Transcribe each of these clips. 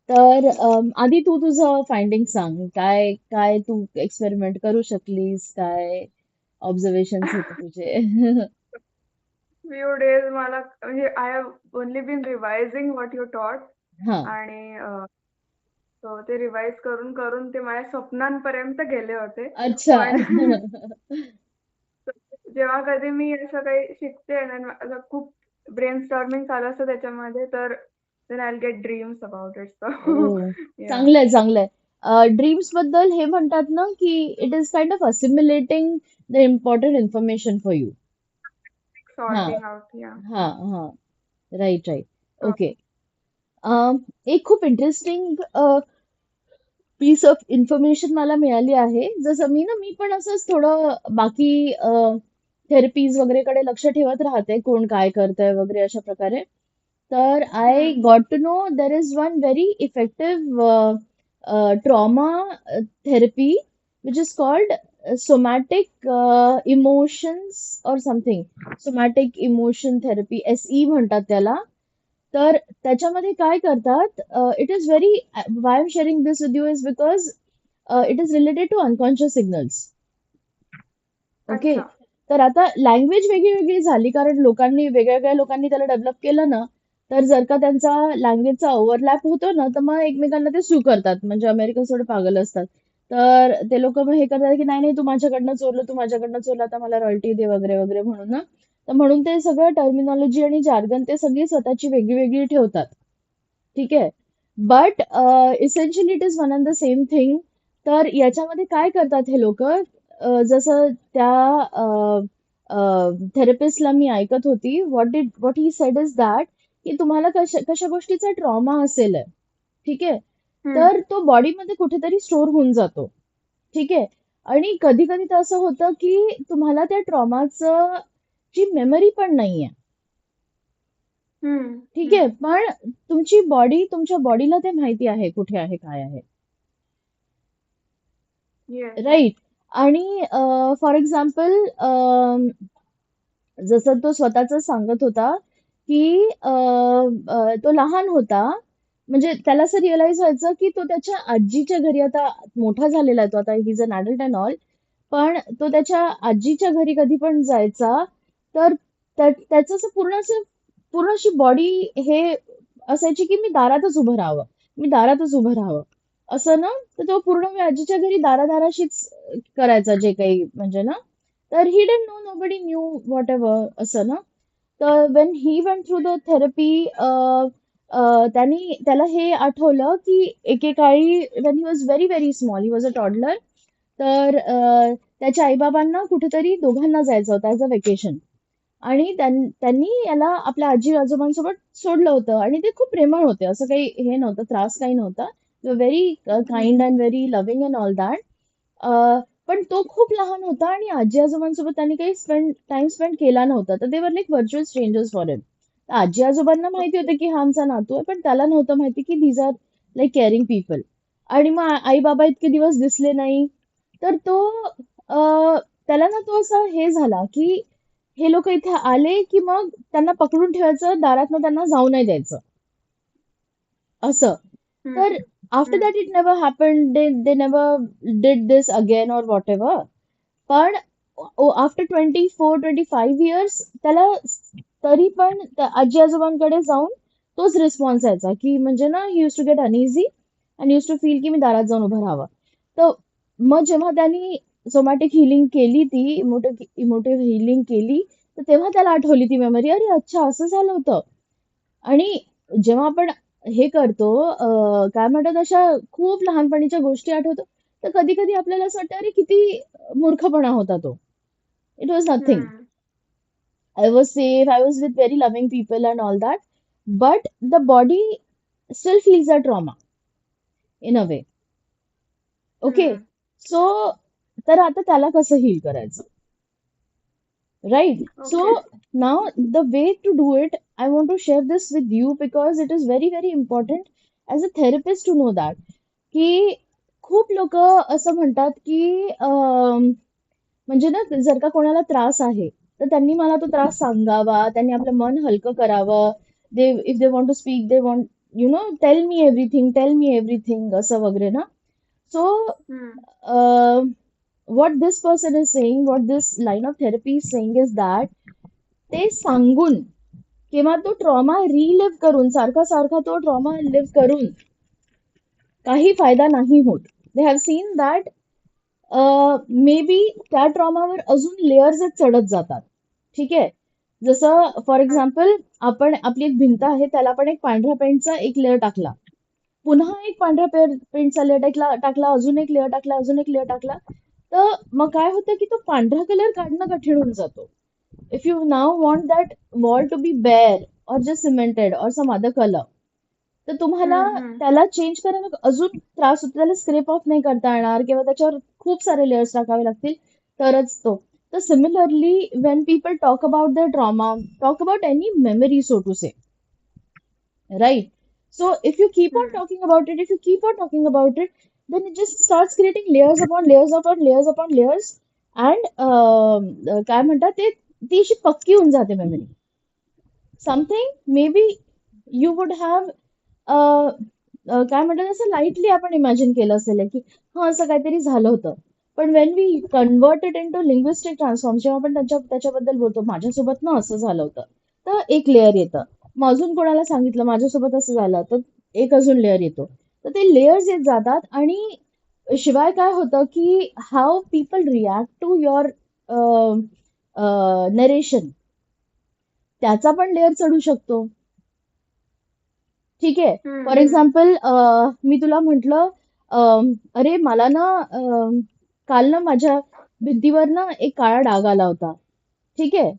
तर आधी तू तुझं फाइंडिंग सांग. काय काय तू एक्सपेरिमेंट करू शकलीस? काय ऑब्झर्वेशन्स होते तुझे? फ्यू डेज मला म्हणजे I have only been revising what you taught हा. आणि so ते रिवाइज करून करून ते माझ्या स्वप्नांपर्यंत गेले होते. अच्छा. पण जेव्हा कधी मी असं काही शिकते आणि असं खूप ब्रेन स्टॉर्मिंग चालू असतं त्याच्यामध्ये तर then I'll get dreams about it. So O, yeah, चांगलंय चांगलंय. ड्रीम्स बद्दल हे म्हणतात ना की it is kind of assimilating the important information for you. हा. sorting out. Yeah. हा. हा. Right right. So okay. एक खूप इंटरेस्टिंग पीस ऑफ इन्फॉर्मेशन मला मिळाली आहे. जसं मी पण असंच थोडं बाकी थेरपीज वगैरेकडे लक्ष ठेवत राहते, कोण काय करतंय वगैरे अशा प्रकारे. तर I hmm. Got to know there is one very effective trauma therapy which is called somatic emotions or something. Somatic emotion therapy, SE म्हणतात त्याला. तर त्याच्यामध्ये काय करतात, it is very, why I'm sharing this with you is because it is related to unconscious signals. Okay. अच्छा. तर आता language वेगळी वेगळी झाली कारण वेगळ्या लोकांनी त्याला डेव्हलप केलं ना. तर जर का त्यांचा लँग्वेजचा ओव्हरलॅप होतो ना तर मग एकमेकांना ते सू करतात. म्हणजे अमेरिकन थोडे पागल असतात. तर ते लोक मग हे करतात की नाही नाही, तू माझ्याकडनं चोरलं, तू माझ्याकडनं चोरलं, आता मला रॉयल्टी दे वगैरे वगैरे म्हणून ना. तर म्हणून ते सगळं टर्मिनॉलॉजी आणि जार्गन ते सगळी स्वतःची वेगळी वेगळी ठेवतात. ठीक आहे. But essentially it is one and the same thing. तर याच्यामध्ये काय करतात हे लोक, जसं त्या थेरपिस्टला मी ऐकत होती, what he said is that की तुम्हाला कशा कशा गोष्टीचा ट्रॉमा असेल, ठीक आहे, हम्म. तर तो बॉडीमध्ये कुठेतरी स्टोअर होऊन जातो. ठीक आहे. आणि कधी कधी तर असं होतं की तुम्हाला त्या ट्रॉमाचं ची मेमरी पण नाहीये. हम्म. ठीक आहे. हम्म. पण तुमच्या बॉडीला ते माहिती आहे कुठे आहे काय आहे. Yes. Yes. राईट. आणि फॉर एक्झाम्पल, जसं तो स्वतःच सांगत होता की तो लहान होता. म्हणजे त्याला असं रिअलाइज व्हायचं की तो त्याच्या आजीच्या घरी, आता मोठा झालेला आहे तो, आता he is an adult and all. पण तो त्याच्या आजीच्या घरी कधी पण जायचा. तर त्याचं असं पूर्ण अशी बॉडी हे असायची की मी दारातच उभं राहावं, मी दारातच उभं राहावं, असं ना. तर तो पूर्ण वेळ आजीच्या घरी दारादाराशीच करायचा जे काही म्हणजे ना. तर he didn't know, nobody knew what ever, असं ना. तर when he went through the therapy, त्याला हे आठवलं की एकेकाळी when he was very very small, he was a toddler. तर त्याच्या आईबाबांना कुठेतरी दोघांना जायचं होतं ऍज अ वेकेशन. आणि त्यांनी याला आपल्या आजी आजोबांसोबत सोडलं होतं. आणि ते खूप प्रेमळ होते, असं काही हे नव्हतं, त्रास काही नव्हता. Very kind and very loving and all that. पण तो खूप लहान होता आणि आजी आजोबांसोबत त्यांनी काही टाइम स्पेंड केला नव्हता. तर they were like virtual strangers for him. आजी आजोबांना माहिती Okay. होतं की हा आमचा नातू आहे, पण त्याला नव्हतं माहिती की these are like caring people. आणि मग आई बाबा इतके दिवस दिसले नाही. तर त्याला ना तो असा हे झाला की हे लोक इथे आले की मग त्यांना पकडून ठेवायचं, दारातनं त्यांना जाऊ नाही द्यायचं, असं. हम्म. तर after hmm. That it never happened, they never did this again और वॉट एव्हर. पण आफ्टर 24-25 इयर्स त्याला तरी पण त्या आजी आजोबांकडे जाऊन तोच रिस्पॉन्स यायचा की म्हणजे ना, he used to get uneasy and used to feel की मी दारात जाऊन उभं राहावं. तर मग जेव्हा त्यांनी सोमॅटिक हिलिंग केली, ती इमोटिव्ह हिलिंग केली, तर तेव्हा त्याला आठवली ती मेमरी, अरे अच्छा असं झालं होतं. आणि जेव्हा आपण हे करतो, काय म्हणतात, अशा खूप लहानपणीच्या गोष्टी आठवतो, तर कधी कधी आपल्याला असं वाटतं अरे किती मूर्खपणा होता तो. It was nothing. Hmm. I was safe, I was with very loving people and all that. But the body still feels that trauma in a way. Okay. Hmm. So तर आता त्याला कसं हील करायचं? Right. Okay. So now the way to do it, I want to share this with you because it is very, very important as a therapist to know that. की खूप लोक असं म्हणतात की म्हणजे ना, जर का कोणाला त्रास आहे तर त्यांनी मला तो त्रास सांगावा, त्यांनी आपलं मन हलकं करावं. They if they want to speak, they want tell me everything असं वगैरे ना. सो हम्म. what this person is saying, what this line of therapy is saying is that ते सांगून किंवा तो ट्रॉमा रिलिव्ह करून सारखा सारखा तो ट्रॉमा लिव्ह करून काही फायदा नाही होत. They have seen that may be त्या ट्रॉमावर अजून लेयर्स चढत जातात. ठीक आहे. जसं फॉर एक्झाम्पल आपण आपली एक भिंत आहे त्याला आपण एक पांढऱ्या पेंटचा एक लेअर टाकला, पुन्हा एक पांढऱ्या पेंटचा लेअर टाकला, अजून एक लेअर टाकला, अजून एक लेअर टाकला, तर मग काय होतं की तो पांढरा कलर काढणं कठीण होऊन जातो. If you now want that wall to be bare और जस्ट सिमेंटेड और सम अदर कलर, तर तुम्हाला हम्म. त्याला चेंज करायला अजून त्रास होतो. त्याला स्क्रेप ऑफ नाही करता येणार किंवा त्याच्यावर खूप सारे लेयर्स टाकावे लागतील तरच तो. तर similarly when people talk about the trauma, talk about any memory so to say, right? So if you keep on hmm. talking about it, if you keep on talking about it, then it just starts creating layers upon layers upon layers upon layers, and काय म्हणतात ते, ती अशी पक्की होऊन जाते memory. Something may be you would have काय म्हणतात असं लाईटली आपण इमॅजिन केलं असेल की हा असं काहीतरी झालं होतं. पण when we convert it into linguistic transform, जेव्हा आपण त्याच्याबद्दल बोलतो माझ्यासोबत ना असं झालं होतं, तर एक लेअर येतं. मग अजून कोणाला सांगितलं माझ्यासोबत असं झालं तर एक अजून लेअर येतो. तर ते लेयर्स येत जातात. आणि शिवाय काय होतं की how people react to your narration, त्याचा पण लेअर चढू शकतो. ठीक आहे. For hmm. एक्झाम्पल मी तुला म्हटलं अरे मला ना काल ना माझ्या भिंतीवर ना एक काळा डाग आला होता. ठीक आहे.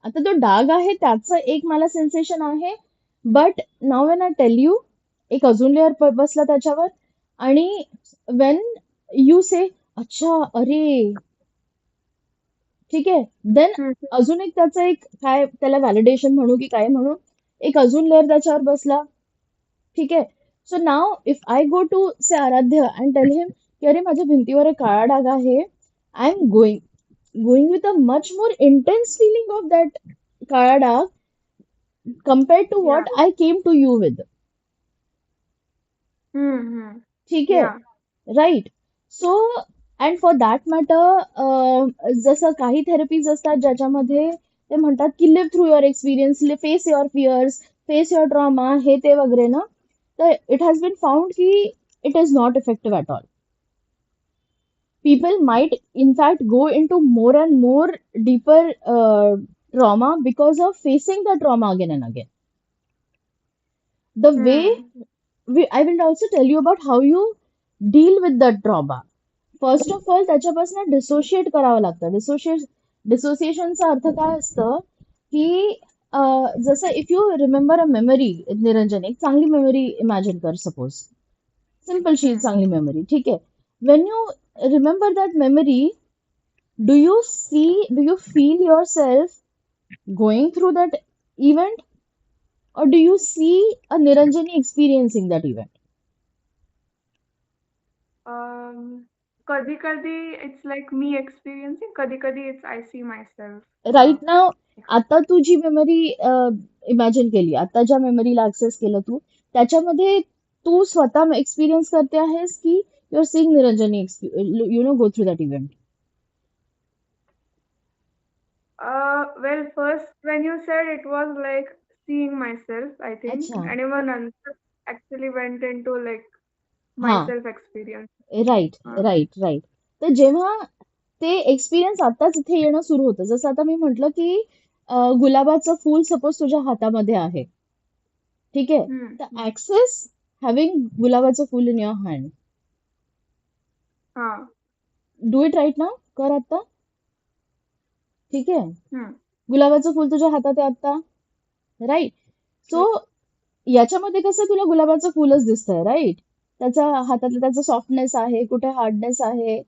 आता तो डाग आहे त्याचं एक मला सेन्सेशन आहे, but now when I tell you, एक अजून लेअर बसला त्याच्यावर. आणि वेन यू से अच्छा अरे, ठीक आहे, देन हम्म. अजून एक त्याचं एक काय त्याला व्हॅलिडेशन म्हणू की काय म्हणू, एक अजून लेअर त्याच्यावर बसला. ठीक आहे. सो now if I go to से आराध्य अँड टेल हिम की अरे माझ्या भिंतीवर एक काळा डाग आहे, I am going with a much more intense feeling of that काळा डाग compared to Yeah. what I came to you with. हम्म. ठीक आहे. Yeah. Right. So and for that matter जसं काही थेरपीज असतात ज्याच्यामध्ये ते म्हणतात की live through your experience, face your fears, face your trauma, हे ते वगैरे ना. तर इट हॅज बीन फाउंड की it is not effective at all. People might in fact go into more and more deeper trauma because of facing the trauma again and again. The way hmm. I will also tell you about how you deal with that trauma. First of all त्याच्यापासून dissociate करावं लागतं. डिसोसिएशनचा अर्थ काय असतं की जसं if you remember a memory, Niranjan एक चांगली memory imagine कर, सपोज सिम्पलशी हम्म. चांगली मेमरी. ठीक आहे. When you remember that memory, do you feel your self going through that event, or do you see a Niranjani experiencing that event? कधी कधी it's like me experiencing, कधी कधी it's I see my right self. Now आता तू जी memory imagine केली, आता ज्या मेमरीला access केलं तू, त्याच्यामध्ये तू स्वतः एक्सपिरियन्स करते आहेस की your seeing Niranjani go through that event? Well, first when you said it was like seeing myself, I think, अच्छा. and even nonetheless actually went into like हा. myself experience. Right Uh, right right. तर जेव्हा ते experience आताच इथे येणं सुरू होतं, जसं आता मी म्हटलं की गुलाबाचं फूल सपोज तुझ्या हातामध्ये आहे. ठीक आहे. तर हम्म. ऍक्सेस हॅव्हिंग गुलाबाचं फूल इन युअर हँड, हाँ. डू इट राईट नाव, कर आता. ठीक आहे. हम्म. गुलाबाचं फुल तुझ्या हातात आहे आता. राईट. So Yeah. याच्यामध्ये कसं तुला गुलाबाचं फुलच दिसतंय, राईट. त्याचा हातातलं त्याचा सॉफ्टनेस आहे, कुठे हार्डनेस आहे,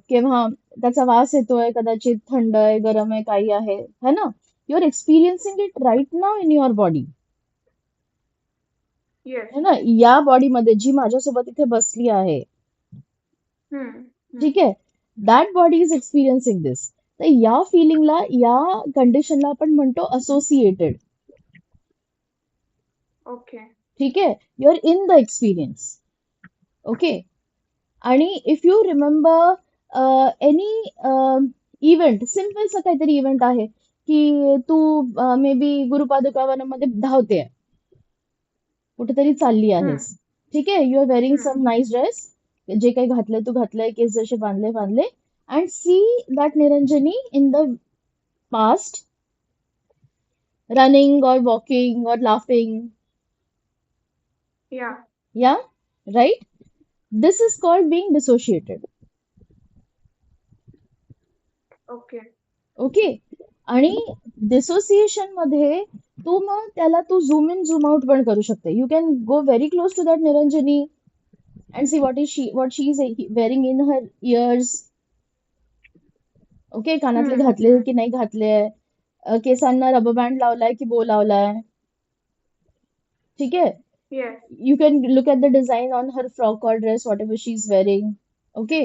किंवा त्याचा वास येतोय, कदाचित थंड आहे, गरम आहे, काही आहे, है ना. You are experiencing it right now in your body, Yes. है ना. या बॉडीमध्ये जी माझ्यासोबत इथे बसली आहे, हम्म. ठीक हम्म. आहे, that body is experiencing this. तर या फिलिंगला, या कंडिशनला आपण म्हणतो असोसिएटेड. Okay. ठीक आहे, you are in the experience. Okay. आणि if you remember any event, सिम्पलचा काहीतरी इव्हेंट आहे की तू मे बी गुरुपादुका वनामध्ये धावते, कुठेतरी चालली आहेस, हम्म. ठीक आहे, you are wearing hmm. Some nice dress, जे काही घातलंय तू घातलंय, केस जसे बांधले बांधले, and see that Niranjani in the past running or walking or laughing. Yeah. Yeah, right? This is called being dissociated. Okay. Okay. आणि डिसोसिएशन मध्ये तू मग त्याला तू झूम इन झूम आउट पण करू शकते. You can go very close to that Niranjani and see what she is wearing in her ears. Okay, कानातले हम्म. घातले की नाही घातले, केसांना रबर बँड लावलाय की बो लावलाय, ठीक आहे. Yes. You can look at the design on her frock or dress, whatever she's wearing. Okay.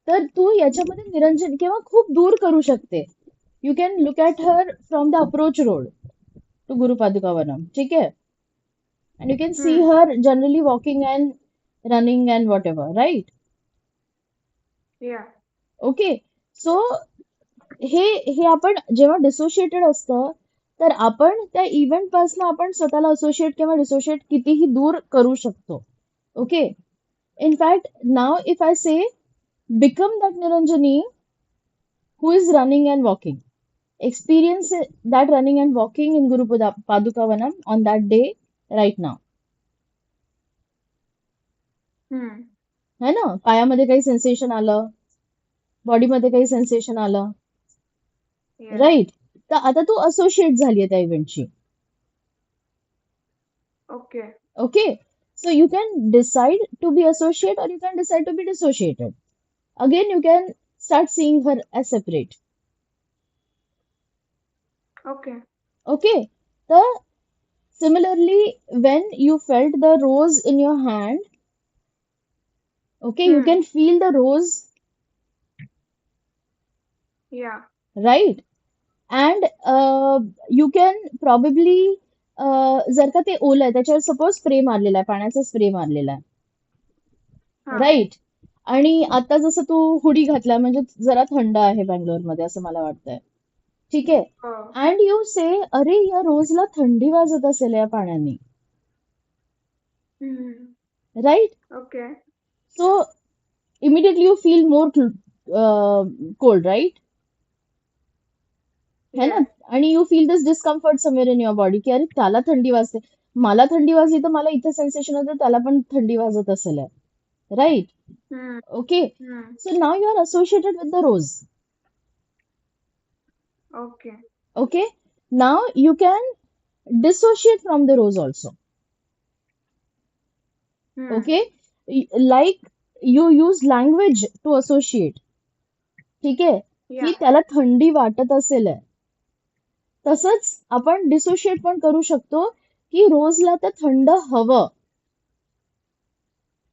तर तू याच्यामध्ये निरंजन किंवा खूप दूर करू शकते. You can look at her from the approach road to Gurupadukavanam, ठीक आहे. And you can see hmm. Her generally walking and running and whatever, right? Yeah. Okay. So हे हे आपण जेव्हा डिसोशिएटेड असतं, तर आपण त्या इव्हेंट पासून आपण स्वतःला असोशिएट किंवा डिसोशिएट कितीही दूर करू शकतो. Okay. In fact, now if I say become that Niranjani who is running and walking, experience that running and walking in Guru Padukavanam on that day right now. हम्म. है ना? पायामध्ये काही सेन्सेशन आलं, बॉडीमध्ये काही सेन्सेशन आलं, Yes. राईट? तर आता तू असोशिएट झालीये त्या इव्हेंटशी. Okay. Okay. So you can decide to be associate or you can decide to be dissociated. Again, you can start seeing her as separate. Okay. Okay. The similarly, when you felt the rose in your hand, okay, you hmm. can feel the rose, Yeah. right? And you can probably जर का ते ओलं आहे त्याच्यावर suppose spray मारलेला आहे, पाण्याचा spray मारलेला आहे, हा. राईट? आणि आता जसं तू हुडी घातला म्हणजे जरा थंड आहे बँगलोरमध्ये असं मला वाटतंय, ठीक आहे. हो. अँड यू से अरे या रोजला थंडी वाजत असेल या पाण्याने, hmm. Right? Okay. So immediately you feel more cold, right? है ना? Yes. आणि you feel this discomfort somewhere in your body की अरे त्याला थंडी वाजते, मला थंडी वाजली तर मला इथे सेन्सेशन होतं, त्याला पण थंडी वाजत असेल, right? Hmm. Okay. Hmm. So now you are associated with the rose. Okay. Okay. Now you can dissociate from the rose also. Hmm. Okay. Like you use language to associate, ठीक आहे, की Yeah. त्याला थंडी वाटत असेल. तसंच आपण dissociate पण करू शकतो की रोजला तर थंड हवं,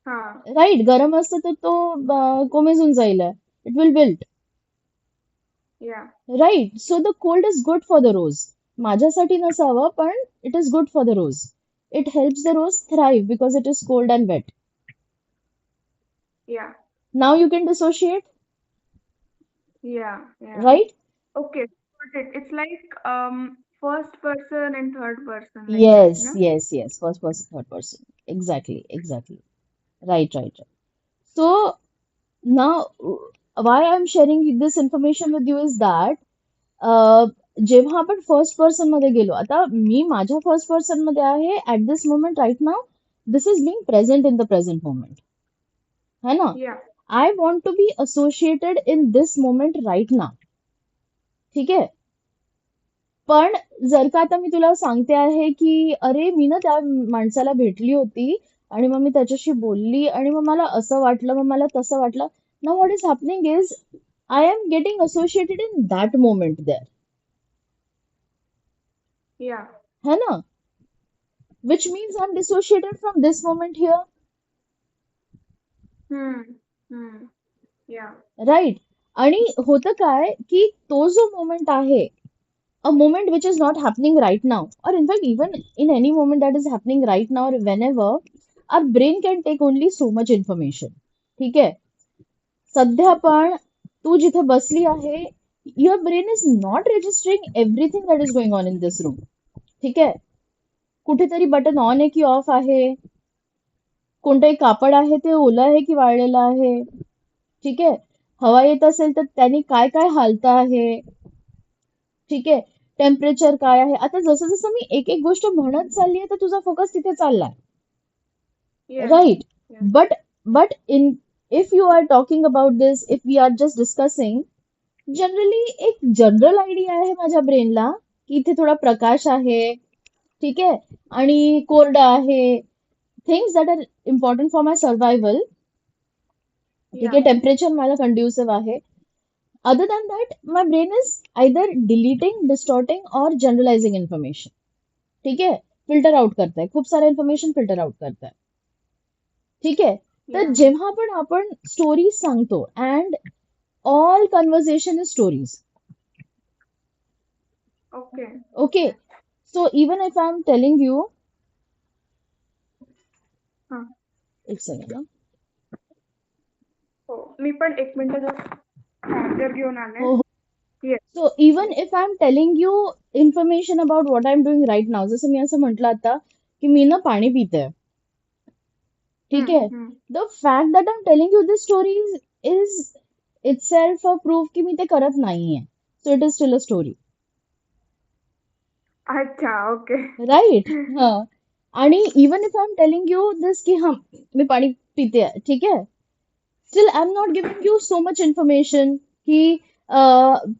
हा. राईट? गरम असतं तर तो कोमेजून जाईल, it will wilt, Yeah. Right? So the cold is good for the rose. माझ्यासाठी नसावं पण it is good for the rose. It helps the rose thrive because it is cold and wet. Yeah. Now you can dissociate, Yeah. Yeah. Right? Okay. Got it. It's like first person and third person like that, Yes, no? yes, yes. First person, third person. Exactly, exactly. Right, right, right. So now, why I'm sharing this information with you is that जेव्हा आपण first person मध्ये गेलो, आता मी माझ्या first person मध्ये आहे at this moment right now, this is being present in the present moment, है ना? Yeah. I want to be associated in this moment right now, ठीक आहे. पण जर का आता मी तुला सांगते आहे की अरे मी ना त्या माणसाला भेटली होती आणि मग मी त्याच्याशी बोलली आणि मग मला असं वाटलं, मग मला तसं वाटलं, ना what is happening is I am getting associated in that moment there, Yeah. है ना? Which means I am dissociated from this moment here, Hmm. Hmm. Yeah. Right? आणि होतं काय की तो जो मोमेंट आहे a moment which is not happening right now, or in fact, even in any moment that is happening right now, or whenever, our brain can take only so much information. ठीक आहे. सध्या पण तू जिथे बसली आहे, your brain is not registering everything that is going on in this room. ठीक आहे. कुठेतरी बटन ऑन आहे की ऑफ आहे, कोणतंही कापड आहे ते ओलं आहे की वाळलेलं आहे. ठीक आहे. हवा येत असेल तर त्यांनी काय काय हालत आहे. ठीक आहे. टेम्परेचर काय आहे. आता जसं जसं मी एक एक गोष्ट म्हणत चालली आहे तर तुझा फोकस तिथे चाललाय. Yes, Right. yes. But in if you are talking about this, if we are just discussing, generally एक जनरल आयडिया आहे माझ्या ब्रेनला की इथे थोडा प्रकाश आहे. ठीक आहे. आणि कोरडं आहे. Things that are important for my survival. ठीक आहे. Yeah. टेम्परेचर माझं कंड्युसिव्ह आहे. Other than that my brain is either deleting, distorting or generalizing information. ठीक आहे. फिल्टर आउट करताय. खूप सारं इन्फॉर्मेशन फिल्टर आउट करताय. ठीक आहे. तर Yeah. जेव्हा पण आपण स्टोरीज सांगतो, and all conversation is stories. Okay. Okay. So even if I am telling you, हा. एक सेकंड. हो. मी पण 1 मिनिट जस्ट चार्जर घेऊन आले. हो हो. Yes. So even if I am telling you information about what I am doing right now, जसं मी असं म्हटलं आता की मी ना पाणी पिते. ठीक आहे. The fact that I am telling you this story is itself a proof की मी ते करत नाहीये. So it is steel a story. अच्छा, ओके. राईट. हा. आणि even if I am telling you this की हा मी पाणी पिते, ठीक आहे, still I am not giving you so much information की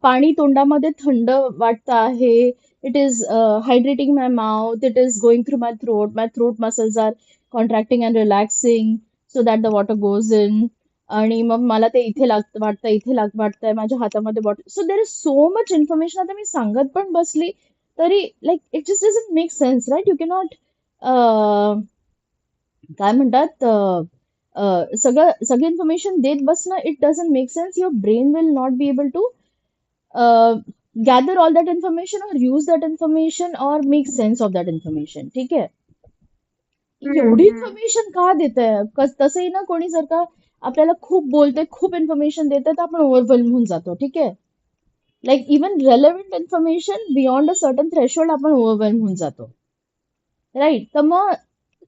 पाणी तोंडामध्ये थंड वाटतं आहे. It is hydrating my mouth, it is going through my throat muscles are contracting and relaxing so that the water goes in. आणि मग मला ते इथे वाटतं, इथे वाटतंय, माझ्या हातामध्ये bottle. So there is so much information. आता मी सांगत पण बसली तरी like it just doesn't make sense, right? You cannot काय म्हणतात सगळी इन्फॉर्मेशन देत बसणं, it doesn't make sense. Your brain will not be able to gather all that information और यूज दॅट इन्फॉर्मेशन और make sense of that information. ठीक आहे. एवढी इन्फॉर्मेशन का देत आहे? तसंही ना, कोणी जर का आपल्याला खूप बोलतंय, खूप इन्फॉर्मेशन देत आहे, तर आपण ओव्हरवेल्म होऊन जातो. ठीक आहे. Like even relevant information beyond a certain threshold आपण ओव्हरवेल्म होऊन जातो. राईट. तर मग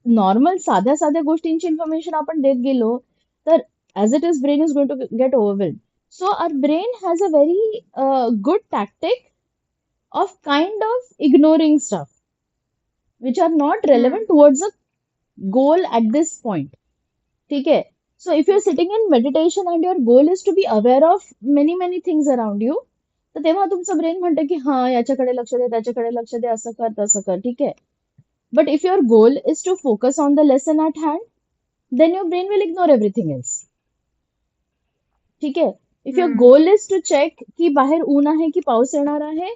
नॉर्मल साध्या साध्या गोष्टींची इन्फॉर्मेशन आपण देत गेलो तर as it is brain is going to get overwhelm. So our brain has a very good tactic of kind of ignoring stuff which are not relevant towards a goal at this point. ठीक आहे. So if you're sitting in meditation and your goal is to be aware of many things around you, तर तेव्हा तुमचं brain म्हणतं की हा याच्याकडे लक्ष दे, त्याच्याकडे लक्ष दे, असं कर, तसं कर. ठीक आहे. But if your goal is to focus on the lesson at hand, then your brain will ignore everything else. ठीक आहे. If your goal is to check की बाहेर ऊन आहे की पाऊस येणार आहे,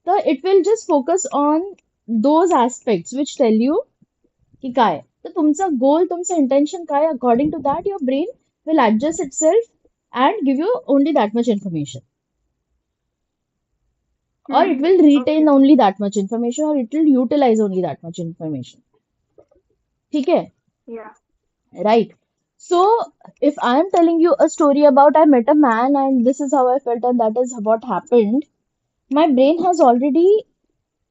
तर it will just focus on those aspects which tell you की काय. तर तुमचा गोल, तुमचं इंटेन्शन काय, according to that your brain will adjust itself and give you only that much information. Or it will retain only that much information, or it will utilize only that much information. ठीक है? Yeah. Right. So, if I am telling you a story about I met a man and this is how I felt and that is what happened, my brain has already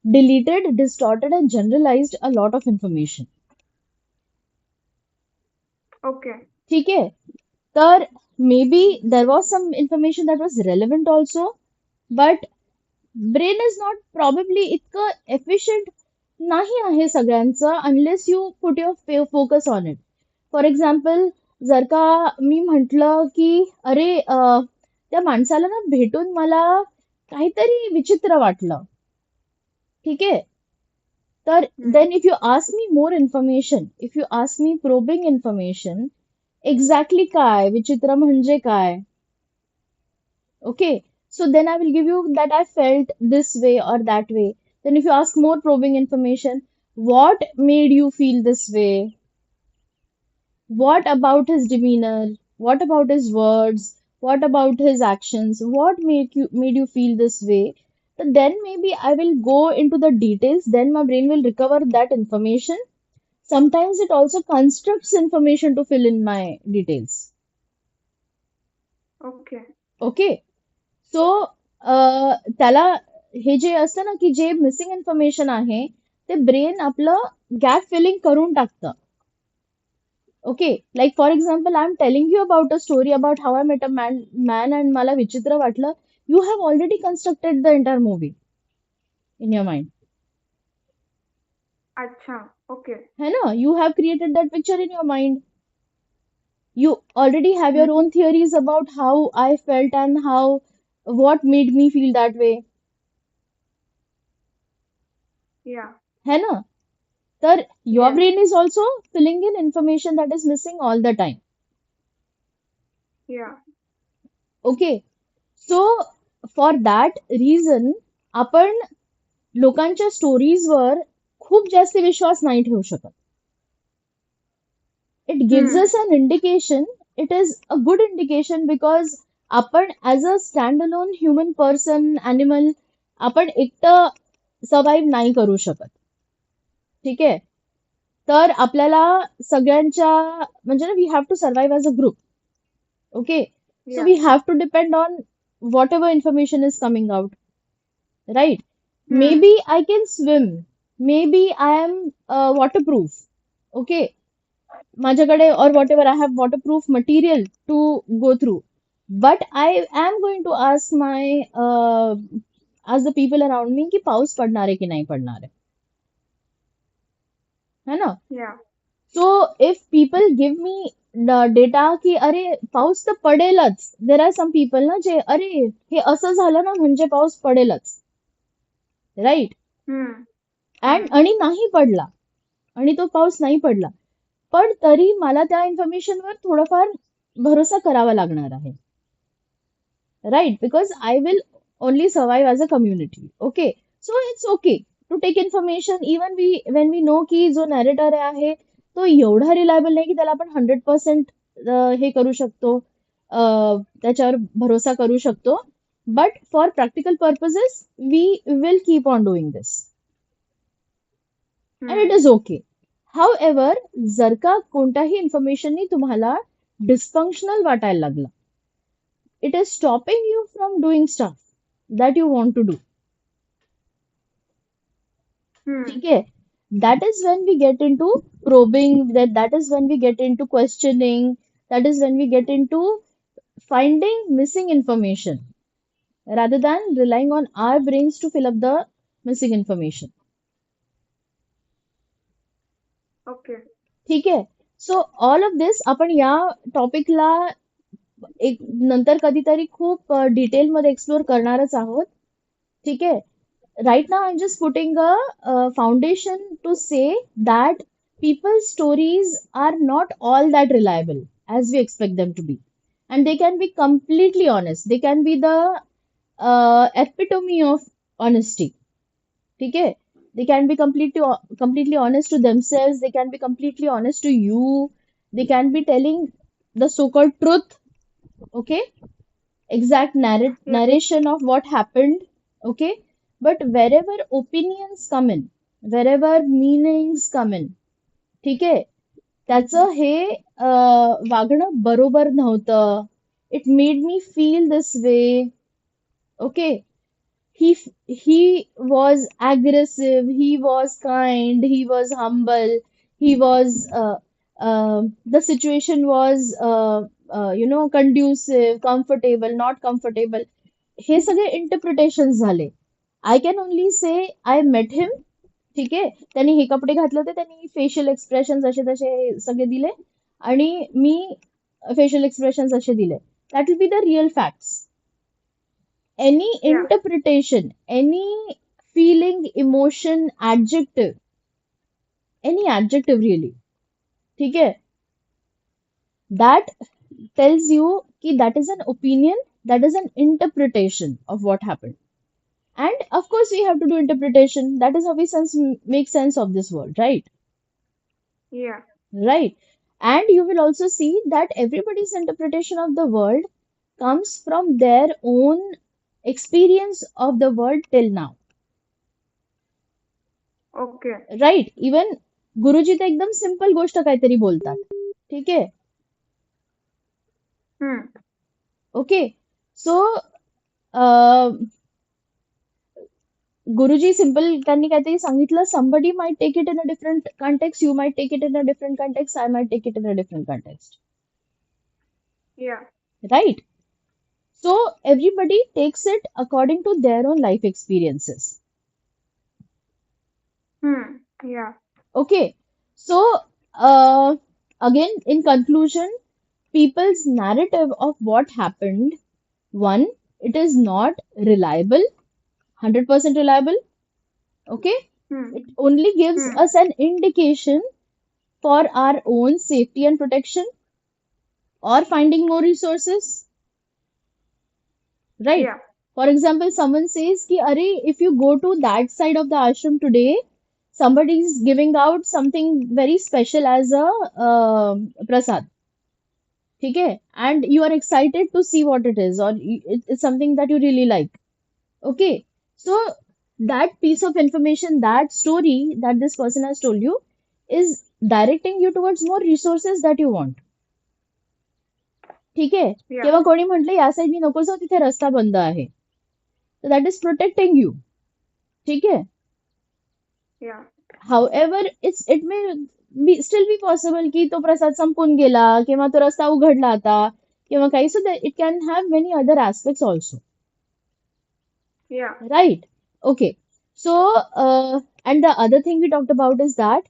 deleted, distorted and generalized a lot of information. Okay. ठीक है? तर maybe there was some information that was relevant also, but brain is not probably इतकं efficient नाही आहे सगळ्यांचं, unless you put your focus on it. For example, जर का मी म्हटलं की अरे त्या माणसाला ना भेटून मला काहीतरी विचित्र वाटलं. ठीक आहे. तर then if you ask me more information, if you ask me probing information, exactly काय विचित्र म्हणजे काय, okay, so then I will give you that I felt this way or that way. Then if you ask more probing information, what made you feel this way, what about his demeanor, what about his words, what about his actions, what made you feel this way, then maybe I will go into the details, then my brain will recover that information. Sometimes it also constructs information to fill in my details. Okay. Okay. So त्याला हे जे असतं ना की जे missing information आहे ते brain आपलं gap filling करून टाकतं. Okay, like for example I am telling you about a story about how I met a man and मला विचित्र वाटलं. You have already constructed the entire movie in your mind. अच्छा. Okay. है ना, you have created that picture in your mind. You already have your own theories about how I felt and how what made me feel that way. या. है ना. तर your yes. brain is also filling in information that is missing all the time. या. Okay, so for that reason आपण लोकांच्या स्टोरीजवर खूप जास्त विश्वास नाही ठेवू शकत. It gives us an indication. It is a good indication because आपण as a stand alone human person animal आपण एकटं सर्व्हाइव्ह नाही करू शकत. ठीक आहे. तर आपल्याला सगळ्यांच्या म्हणजे ना we have to survive as a group. Okay, so yeah. We have to depend on whatever information is coming out. Right. Maybe I can swim, maybe I am waterproof. Okay, माझ्याकडे or whatever I have waterproof material to go through. But I am going to ask my आज the people around me की पाऊस पडणार आहे की नाही पडणार आहे. है ना. या. So if people give me data की अरे पाऊस तर पडेलच, देर आर सम पीपल ना जे अरे हे असं झालं ना म्हणजे पाऊस पडेलच. राईट. आणि नाही पडला, आणि तो पाऊस नाही पडला, पण तरी मला त्या इन्फॉर्मेशनवर थोडाफार भरोसा करावा लागणार आहे. Right, because I will only survive as a community. Okay, so it's okay to take information even when we know की जो नॅरेटर आहे तो एवढा रिलायबल नाही की त्याला आपण 100% हे करू शकतो, त्याच्यावर भरोसा करू शकतो. But for practical purposes we will keep on doing this and it is okay. However, जर का कोणत्याही इन्फॉर्मेशननी तुम्हाला डिस्फंक्शनल वाटायला लागला, it is stopping you from doing stuff that you want to do. ठीक है. That is when we get into probing, that is when we get into questioning, that is when we get into finding missing information rather than relying on our brains to fill up the missing information. Okay. ठीक आहे. So all of this आपण या टॉपिकला एक नंतर कधीतरी खूप डिटेलमध्ये explore करणारच आहोत. ठीक आहे. Right now I'm just putting a foundation to say that people's stories are not all that reliable as we expect them to be, and they can be completely honest. They can be the epitome of honesty. ठीक है. They can be completely honest to themselves. They can be completely honest to you. They can be telling the so-called truth. Okay, exact narration of what happened. Okay, but wherever opinions come in, wherever meanings come in, ठीक आहे, त्याचं हे वागणं बरोबर नव्हतं. It made me feel this way. Okay, he was aggressive, he was kind, he was humble, he was the situation was conducive, comfortable, not comfortable. हे सगळे interpretation झाले. I can only say I met him. ठीक आहे, त्यांनी हे कपडे घातले होते, त्यांनी facial expression असे तसे सगळे दिले आणि मी फेशियल एक्सप्रेशन असे दिले. That will be the real facts. Any interpretation, any feeling, emotion, adjective, any adjective really, ठीक आहे, that tells you ki that is an opinion, that is an interpretation of what happened. And of course we have to do interpretation. That is how we make sense of this world, right? Yeah. Right. And you will also see that everybody's interpretation of the world comes from their own experience of the world till now. Okay. Right. Even Guruji तर एकदम simple गोष्ट काहीतरी बोलतात. ठीक आहे. Okay. सो गुरुजी simple त्यांनी काहीतरी सांगितलं, somebody might take it in a different context, you might take it in a different context, I might take it in a different context. या. Right? So everybody takes it according to their own life experiences. या. Okay. So again, in conclusion, people's narrative of what happened, one, it is not reliable, 100% reliable. Okay. It only gives us an indication for our own safety and protection or finding more resources. Right? या. For example, someone says ki, Arey, if you go to that side of the ashram today, somebody is giving out something very special as a prasad. ठीक है? And you are excited to see what it is, or it's something that you really like. Okay. So that piece of information, that story that this person has told you is directing you towards more resources that you want. ठीक आहे. या. किंवा कोणी म्हटलं या साईडनी नको जाऊ, तिथे रस्ता बंद आहे. So that is protecting you. ठीक आहे. या. However, it may still be possible की तो प्रसाद संपून गेला किंवा तो रस्ता उघडला आता किंवा काही. So that it can have many other aspects also. या. Right? Okay. So, and the other thing we talked about is that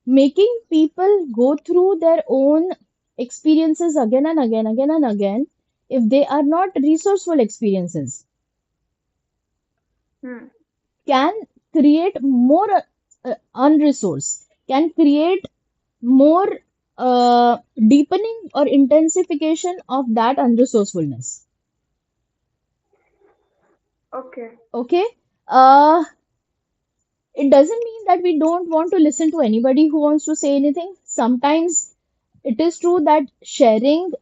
making people go through their own experiences again and again, again and again, if they are not resourceful experiences, can create more unresource, can create more deepening or intensification of that unresourcefulness. Okay. Okay? It doesn't mean that we don't want to listen to anybody who wants to say anything. Sometimes it is true that sharing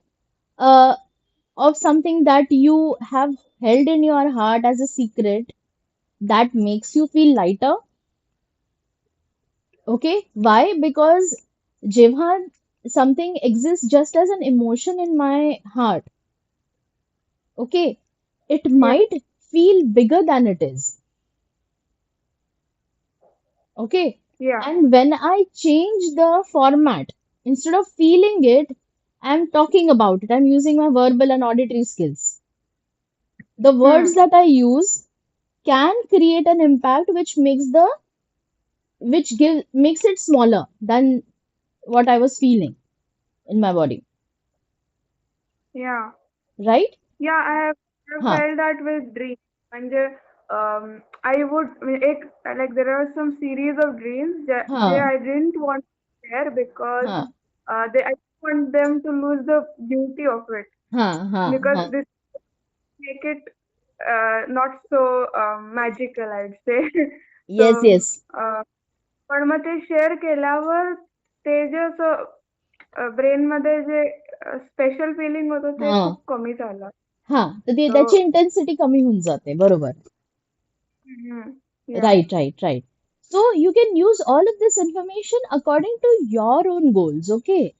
of something that you have held in your heart as a secret, that makes you feel lighter. Okay? Why? Because जेव्हा something exists just as an emotion in my heart, okay, it might feel bigger than it is. Okay? या. And when I change the format, instead of feeling it, I'm talking about it. I'm using my verbal and auditory skills. The words that I use can create an impact which makes it smaller than what I was feeling in my body. या. Right? Yeah, I have Huh. felt that with dreams. म्हणजे I would एक like there are some series of dreams that Huh. I didn't want to share because Huh. I want them to lose the beauty of it Huh. because Huh. this make it not so magical, I'd say. Yes, So yes. पण मग ते share केल्यावर ते जे असं brain मध्ये जे special feeling होतं ते हा. खूप कमी झालं. हा. तर So त्याची इंटेन्सिटी कमी होऊन जाते. बरोबर. yeah. Right. So you can use all of this information according to your own goals, okay?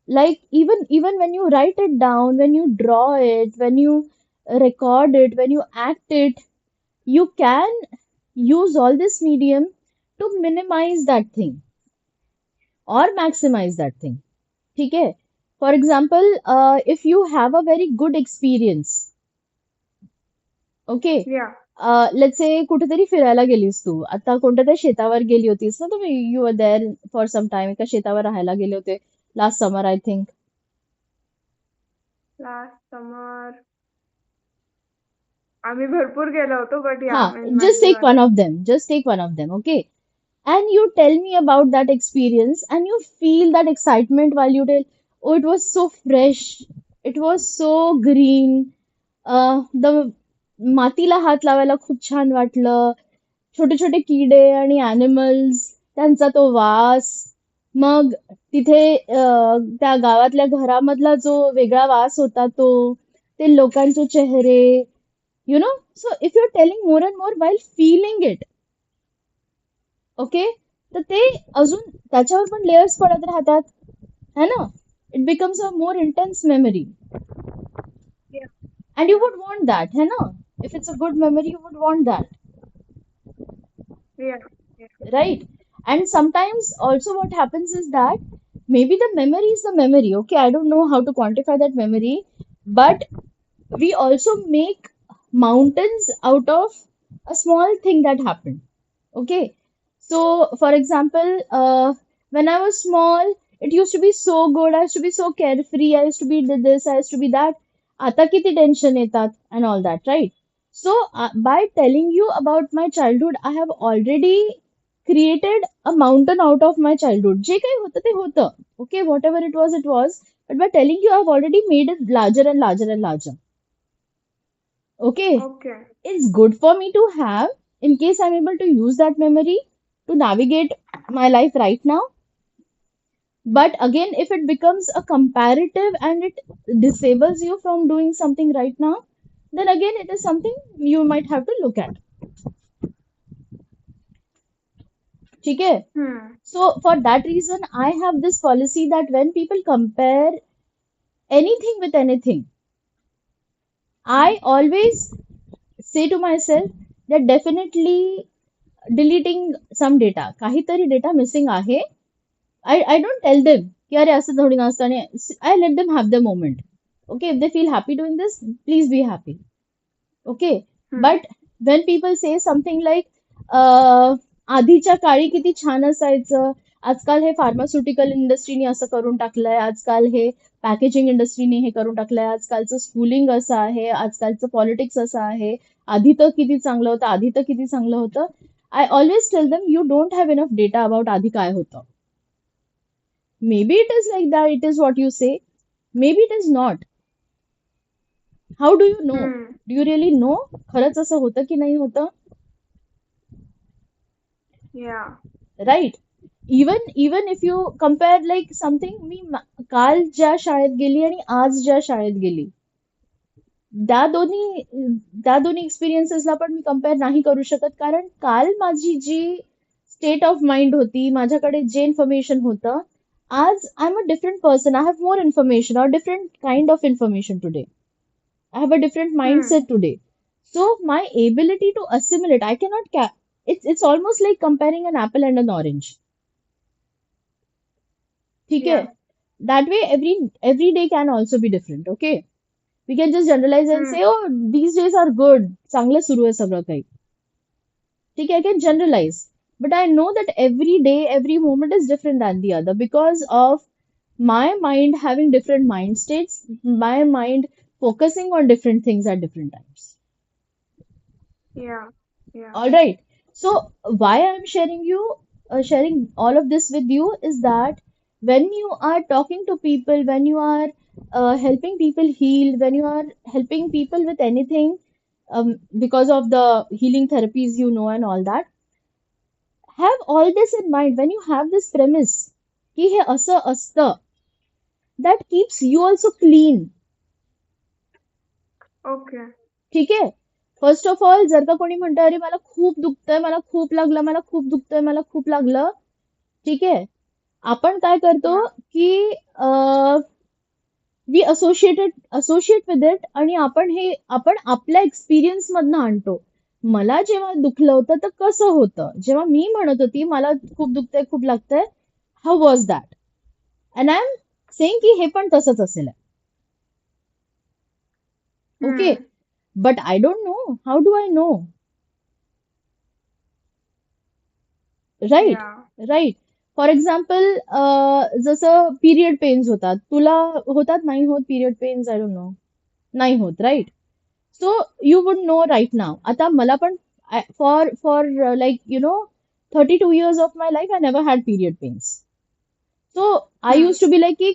Like even when you write it down, when you draw it, when you record it, when you act it, you can use all this medium to minimize that thing or maximize that thing. ठीक है? For example, if you have a very good experience, okay? Yeah. Let's say कुठेतरी फिरायला गेलीस तू. आता कोणत्या तरी शेतावर गेली होतीस ना तुम्ही. You were there for some time. एका शेतावर राहायला गेले होते last summer, I think. Last summer आम्ही भरपूर गेलो होतो, but हा. yeah, in Just take Manipur. one of them. Just take one of them, okay? And you tell me about that experience and you feel that excitement while you tell, oh, it was so fresh. It was so green. The मातीला हात लावायला खूप छान वाटलं. छोटे छोटे किडे आणि ॲनिमल्स, त्यांचा तो वास. मग तिथे त्या गावातल्या घरामधला जो वेगळा वास होता तो, ते लोकांचे चेहरे, So if you're telling more and more while feeling it, okay, तर ते अजून त्याच्यावर पण लेयर्स पडत राहतात, है ना. It becomes a more intense memory, Yeah. and you Yeah. would want that, है ना. If it's a good memory, you would want that, Yeah. Yeah. right? And sometimes also what happens is that maybe the memory is the memory. Okay, I don't know how to quantify that memory, but we also make mountains out of a small thing that happened. Okay. So, for example, when I was small, it used to be so good. I used to be so carefree. I used to be this. I used to be that. आता किती tension येतात and all that, right? So, by telling you about my childhood, I have already created a mountain out of my childhood. जे काही होतं ते होतं. Okay, whatever it was, it was. But by telling you, I've already made it larger and larger and larger. Okay, Okay. it's good for me to have in case I'm able to use that memory to navigate my life right now. But again, if it becomes a comparative and it disables you from doing something right now, then again, it is something you might have to look at. ठीक है? Hmm. So, for that reason, I have this policy that when people compare anything with anything, I always say to myself that definitely deleting some data. काहीतरी data missing आहे. I don't tell them की अरे असं थोडी ना असतं आणि I let them have the moment. Okay, if they feel happy doing this, please be happy. Okay, Hmm. but when people say something like आधीच्या काळी किती छान असायचं, आजकाल हे फार्मास्युटिकल इंडस्ट्रीने असं करून टाकलंय, आजकाल हे पॅकेजिंग इंडस्ट्रीने हे करून टाकलंय, आजकालचं स्कूलिंग असं आहे, आजकालचं पॉलिटिक्स असं आहे, आधी तर किती चांगलं होतं, आधी तर किती चांगलं होतं. I always tell them you don't have enough data about आधी काय होतं. Maybe it is like that, it is what you say. Maybe it is not. How do you know? Hmm. Do you really know? खरंच असं होतं की नाही होतं? Yeah. Right? Even if you compare like something, मी काल ज्या शाळेत गेली आणि आज ज्या शाळेत गेली, त्या दोन्ही त्या दोन्ही एक्सपिरियन्सेसला पण मी कम्पेअर नाही करू शकत, कारण काल माझी जी स्टेट ऑफ माइंड होती, माझ्याकडे जे इन्फॉर्मेशन होतं, आज I am a different person. I have more information or different kind of information today. I have a different Hmm. mindset today. So my ability to assimilate, I cannot it's almost like comparing an apple and an orange. ठीक है? Yeah. That way every day can also be different, okay? We can just generalize and Hmm. say, oh, these days are good. चांगलं सुरू आहे सगळं काही. ठीक है? I can generalize. But I know that every day, every moment is different than the other because of my mind having different mind states, my mind focusing on different things at different times. Yeah. Yeah. All right. So why I'm sharing all of this with you is that when you are talking to people, when you are helping people heal, when you are helping people with anything, because of the healing therapies and all that, have all this in mind. When you have this premise, की हे असं असतं, that keeps you also clean. Okay. ठीक आहे. First of all, जर का कोणी म्हणतं अरे मला खूप दुखतंय, मला खूप लागलं, मला खूप दुखतंय, मला खूप लागलं, ठीक आहे, आपण काय करतो Yeah. की वी असोशिएट विथ इट आणि आपण आपल्या एक्सपिरियन्स मधनं आणतो. मला जेव्हा दुखलं होतं तर कसं होतं, जेव्हा मी म्हणत होती मला खूप दुखतंय, खूप लागतंय, how was that, and I am saying की हे पण तसंच असेल. Okay, Hmm. But I don't know, how do I know, right? Yeah. Right. For example, जसं पिरियड पेन्स होतात, तुला होतात नाही होत period pains? I don't know. नाही होत, right? So you would know right now. आता मला पण for like 32 years of my life I never had period pains. So I Hmm. Used to be like की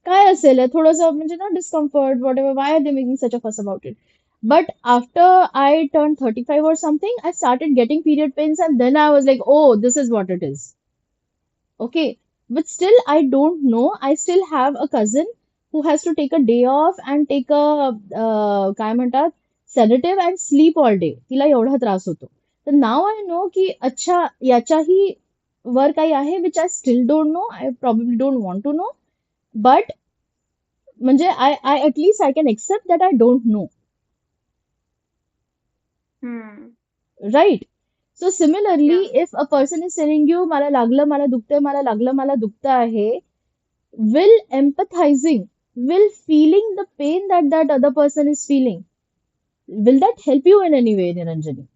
काय असेल हे? थोडंसं म्हणजे ना discomfort, whatever, why are they making such a fuss about it? But after I turned 35 or something, I started getting period pains, and then I was like, oh, this is what it is. Okay. But still, I don't know. I still have a cousin who has to take a day off and take a, काय म्हणतात, सेडेटिव्ह and sleep all day, तिला एवढा त्रास होतो. तर नाव I know की अच्छा याच्याही वर काही आहे which I still don't know, I probably don't want to know, but म्हणजे I at least I can accept that I don't know. Hmm. Right. So similarly Yeah. If a person is telling you मला लागलं, मला दुखतंय, मला लागलं, मला दुखतं आहे, will empathizing, will feeling the pain that that other person is feeling, will that help you in any way, Niranjani?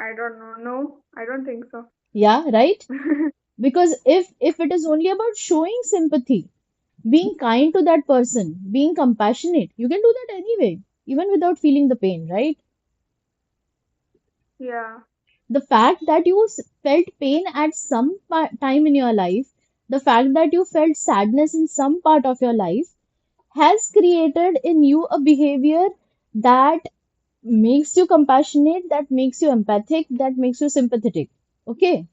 I don't know. No, I don't think so. Yeah, right? Because if it is only about showing sympathy, being kind to that person, being compassionate, you can do that anyway, even without feeling the pain, right? Yeah. The fact that you felt pain at some time in your life, the fact that you felt sadness in some part of your life, has created in you a behavior that makes you compassionate, that makes you empathic, that makes you sympathetic. Okay?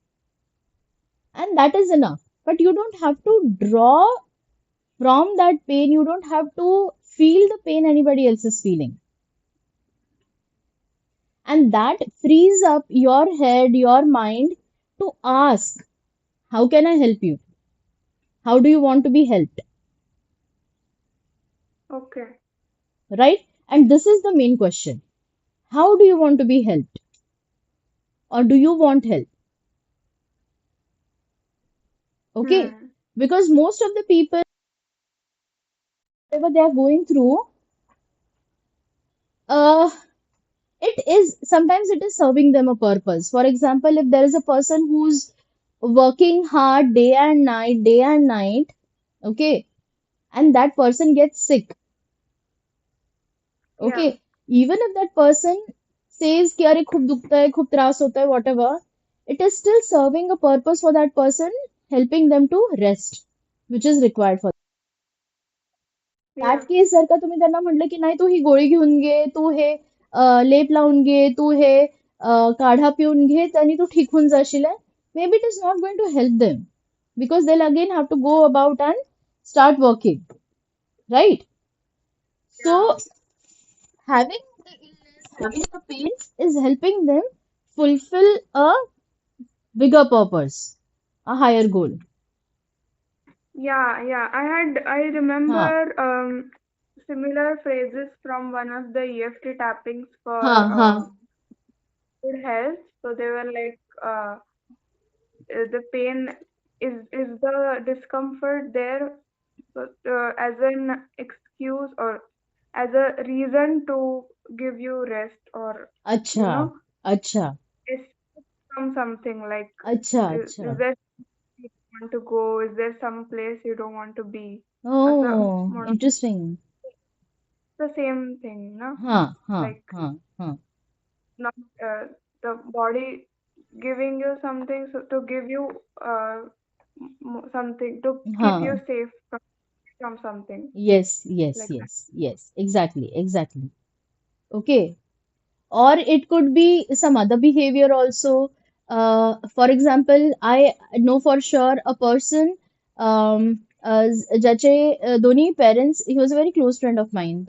And that is enough. But you don't have to draw from that pain, you don't have to feel the pain anybody else is feeling. And that frees up your head, your mind to ask, how can I help you? How do you want to be helped? Okay. Right? And this is the main question. How do you want to be helped? Or do you want help? Okay? Hmm. Because most of the people, whatever they are going through, uh, it is sometimes it is serving them a purpose. For example, if there is a person who's working hard day and night, okay, and that person gets sick, Yeah. okay, even if that person says कि अरे खूप दुखता है, खूप त्रास होता है, whatever, it is still serving a purpose for that person, helping them to rest, which is required for that Yeah. Case. जर का तुम्ही त्यांना म्हटलं की नाही तू ही गोळी घेऊन घे, तू हे लेप लावून घे, तू हे काढा पिऊन घे, त्यांनी तू ठीक होऊन जाशील, maybe it is not going to help them because they again have to go about and start working. Right. So Yeah. having the illness, having the pain is helping them fulfill a bigger purpose, a higher goal. Yeah. Yeah. I हाँ remember similar phrases from one of the EFT tappings for हाँ हाँ. good health. So they were like, the pain is the discomfort there, so, as an excuse or as a reason to give you rest, or you अच्छा know अच्छा escape from something, like अच्छा is अच्छा. there you want to go, is there some place you don't want to be, असं Oh, म्हणून interesting. the same thing, no? हाँ हाँ Like हाँ हाँ not the body giving you something, so to give you uh, something to keep you हाँ. safe from something Yes, yes, like that. yes, yes. Exactly, exactly. Okay. Or it could be some other behavior also. For example, I know for sure a person, ज्याचे दोन्ही parents, he was a very close friend of mine.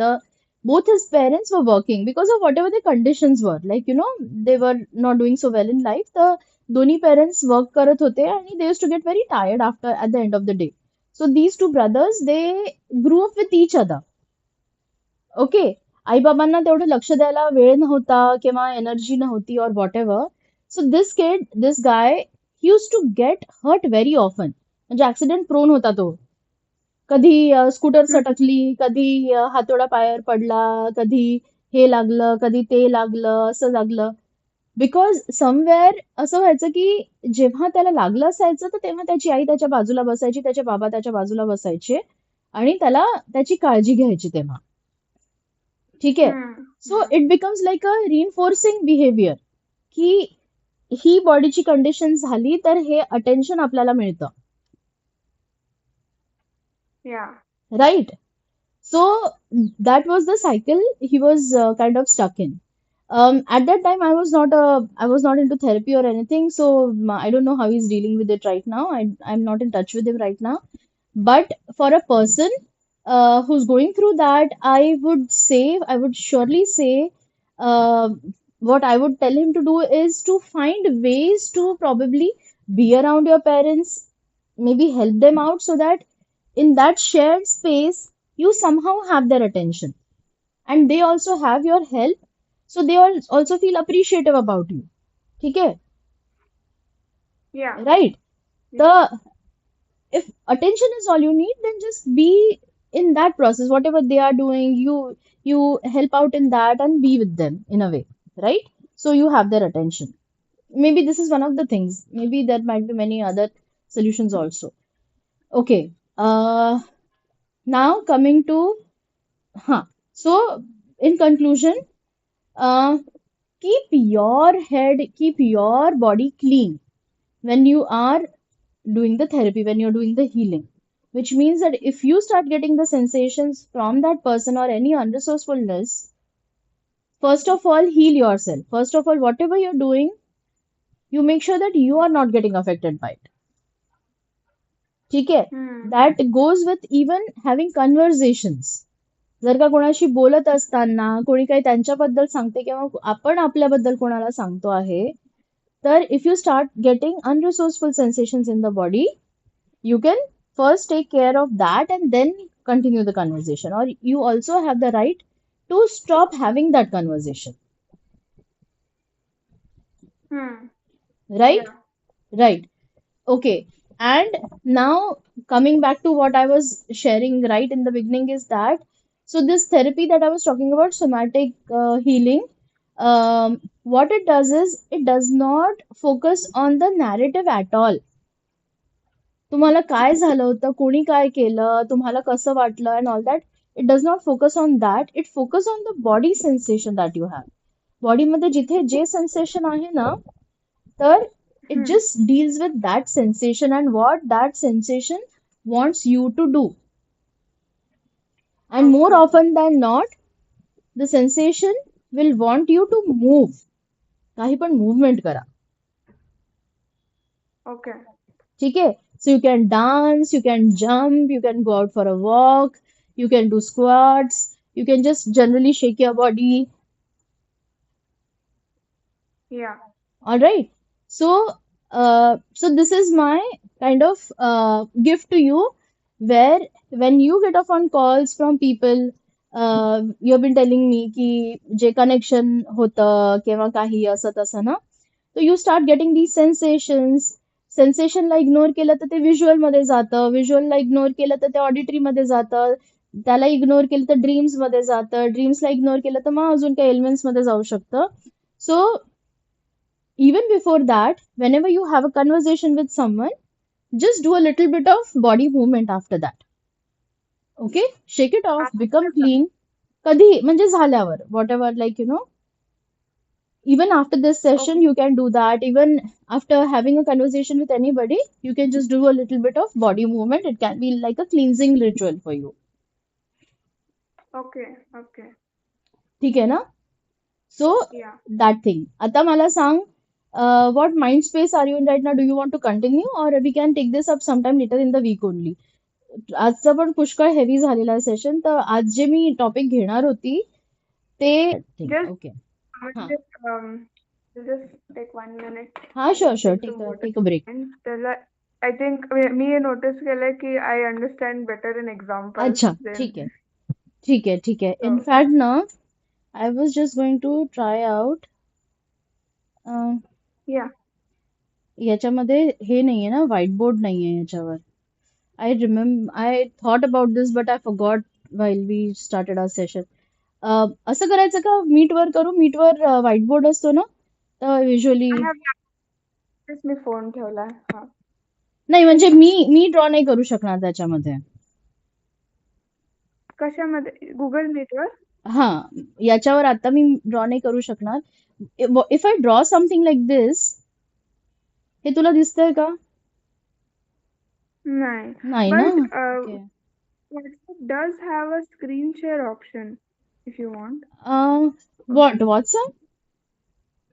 Both his parents were working because of whatever the conditions were. Like, they were not doing so well in life. The दोन्ही parents work करत होते and they used to get very tired after at the end of the day. So these two brothers, they grew up with each other. Okay. आई-बाबांना तेवढं लक्ष द्यायला वेळ नव्हता किंवा एनर्जी नव्हती और whatever. So this guy he used to get hurt very often. म्हणजे ऍक्सिडेंट प्रोन होता तो. कधी स्कूटर Hmm. सटकली, कधी हातोडा पायावर पडला, कधी हे लागलं, कधी ते लागलं, असं लागलं. बिकॉज समवेअर असं व्हायचं की जेव्हा त्याला लागलं असायचं तर तेव्हा त्याची आई त्याच्या बाजूला बसायची, त्याचे बाबा त्याच्या बाजूला बसायचे आणि त्याला त्याची काळजी घ्यायची तेव्हा. ठीक आहे. Hmm. So Hmm. It becomes like a reinforcing behaviour की ही बॉडीची कंडिशन झाली तर हे अटेन्शन आपल्याला मिळतं. Yeah. Right. So that was the cycle he was kind of stuck in. At that time, I was not into therapy or anything, so I don't know how he's dealing with it right now. I'm not in touch with him right now. But for a person who's going through that, I would surely say, uh, what I would tell him to do is to find ways to probably be around your parents, maybe help them out so that in that shared space, you somehow have their attention and they also have your help. So they all also feel appreciative about you. Okay, Yeah. right? Yeah. The if attention is all you need, then just be in that process. Whatever they are doing, you help out in that and be with them in a way, right? So you have their attention. Maybe this is one of the things. Maybe there might be many other solutions also. Okay. Now coming to so in conclusion, uh, keep your head, keep your body clean when you are doing the therapy, when you're doing the healing. Which means that if you start getting the sensations from that person or any unresourcefulness, first of all, heal yourself. First of all, whatever you're doing, you make sure that you are not getting affected by it. ठीक आहे? Hmm. That goes with even having conversations. जर का कोणाशी बोलत असताना कोणी काही त्यांच्याबद्दल सांगते किंवा आपण आपल्याबद्दल कोणाला सांगतो आहे, तर if you start getting unresourceful sensations in the body, you can first take care of that and then continue the conversation. Or you also have the right to stop having that conversation. Hmm. Right? Yeah. Right. Okay. And now coming back to what I was sharing right in the beginning is that so this therapy that I was talking about, somatic healing, what it does is it does not focus on the narrative at all. तुम्हाला काय झालं होतं, कोणी काय केलं, तुम्हाला कसं वाटलं and all that. It does not focus on that. It focus on the body sensation that you have. Body मध्ये जिथे जे सेन्सेशन आहे ना, तर it Hmm. just deals with that sensation and what that sensation wants you to do. And more Okay. often than not, the sensation will want you to move. काही पण movement करा. Okay. ठीक है? So you can dance, you can jump, you can go out for a walk, you can do squats, you can just generally shake your body. Yeah. All right. So, so this is my kind of gift to you, where when you get a phone calls from people, you have been telling me की जे connection होतं किंवा काही असं तसं ना, so you start getting these sensations. सेन्सेशनला ignore केलं तर ते व्हिज्युअल मध्ये जातं, व्हिज्युअलला इग्नोर केलं तर ते ऑडिटरी मध्ये जातं, त्याला इग्नोर केलं तर ड्रीम्स मध्ये जातं, ड्रीम्सला इग्नोर केलं तर मग अजून काही एलिमेंट्स मध्ये जाऊ शकतं. सो even before that, whenever you have a conversation with someone, just do a little bit of body movement after that. Okay? Shake it off, become After clean. कधी म्हणजे झाल्यावर, whatever, like, even after this session, okay. you can do that. Even after having a conversation with anybody, you can just do a little bit of body movement. It can be like a cleansing ritual for you. Okay. Okay. ठीक आहे ना? So, Yeah. that thing. आता मला सांग, what mind space are you in right now? Do you want to continue or we can take this up sometime later in the week only? आजचं पण पुष्कळ heavy झालेला आहे सेशन, तर आज जे मी टॉपिक घेणार होती ते थिंग. Just okay. I हां. just take 1 minute. हां, sure sure. Take some water. Take a break. And त्याला I think मी हे notice केलंय की I understand better in examples अच्छा, than ठीक आहे. ठीक आहे, ठीक आहे. so. इनफॅक्ट ना, I was just going to try out. Yeah. याच्यामध्ये हे नाहीये ना, व्हाईट बोर्ड नाहीये याच्यावर. I thought about this, but I forgot while we started our session. असं करायचं का, मीटवर करू? मीटवर व्हाईट बोर्ड असतो ना, तर usually I have just me phone ठेवलाय. हा. नाही, म्हणजे मी ड्रॉ नाही करू शकणार त्याच्यामध्ये. कशामध्ये गुगल मीटवर? हा, याच्यावर आता मी ड्रॉ नाही करू शकणार. If I draw something like this, हे तुला दिसतंय का? नाही. नाही ना? But okay. WhatsApp does have a screen share option if you want. What WhatsApp?